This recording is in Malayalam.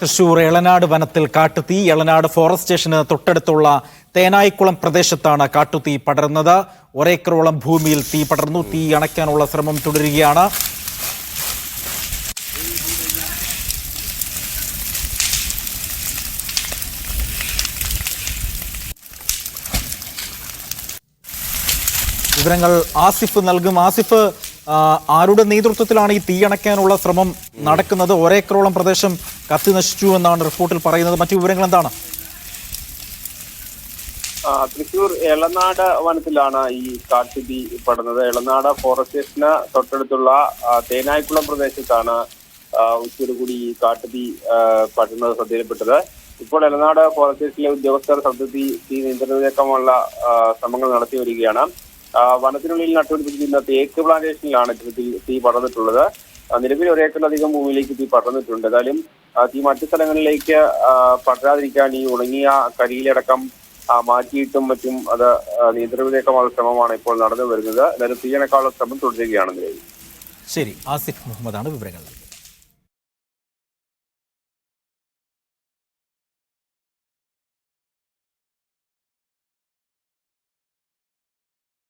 തൃശൂർ എളനാട് വനത്തിൽ കാട്ടുതീ. എളനാട് ഫോറസ്റ്റ് സ്റ്റേഷന് തൊട്ടടുത്തുള്ള തേനായിക്കുളം പ്രദേശത്താണ് കാട്ടുതീ പടർന്നത്. ഒരേക്കറോളം ഭൂമിയിൽ തീ പടർന്നു. തീ അണയ്ക്കാനുള്ള ശ്രമം തുടരുകയാണ്. വിവരങ്ങൾ ആസിഫ് നൽകും. ആസിഫ്, ആരുടെ നേതൃത്വത്തിലാണ് ഈ തീയണയ്ക്കാനുള്ള ശ്രമം നടക്കുന്നത്? ഒരേക്കറോളം പ്രദേശം കത്തി നശിച്ചു എന്നാണ് റിപ്പോർട്ടിൽ പറയുന്നത്. മറ്റു വിവരങ്ങൾ എന്താണ്? തൃശൂർ എളനാട് വനത്തിലാണ് ഈ കാട്ടുതീ പടർന്നത്. എളനാട് ഫോറസ്റ്റ് സ്റ്റേഷന് തൊട്ടടുത്തുള്ള തേനായിക്കുളം പ്രദേശത്താണ് ഉച്ചയോടുകൂടി ഈ കാട്ടുതീ പടർന്നത് ശ്രദ്ധയിൽപ്പെട്ടത്. ഇപ്പോൾ എളനാട് ഫോറസ്റ്റ് സ്റ്റേഷനിലെ ഉദ്യോഗസ്ഥർ തീ നിയന്ത്രണത്തിലേക്കുള്ള ശ്രമങ്ങൾ നടത്തി വരികയാണ്. വനത്തിനുള്ളിൽ നട്ടുപിടിപ്പിച്ചിരുന്ന തേക്ക് പ്ലാന്റേഷനിലാണ് തീ പടർന്നിട്ടുള്ളത്. നിലവിൽ ഒരേക്കറിലധികം ഭൂമിയിലേക്ക് തീ പടർന്നിട്ടുണ്ട്. ഏതായാലും തീ മറ്റു സ്ഥലങ്ങളിലേക്ക് പടരാതിരിക്കാൻ ഈ ഉണങ്ങിയ കരിയിലടക്കം മാറ്റിയിട്ടും മറ്റും അത് നിയന്ത്രണത്തിലേക്കുള്ള ശ്രമമാണ് ഇപ്പോൾ നടന്നു വരുന്നത്. ഏതായാലും തീ അണക്കാനുള്ള ശ്രമം തുടരുകയാണ് നിലവിൽ. ശരി, ആസിഫ് മുഹമ്മദാണ് വിവരങ്ങൾ.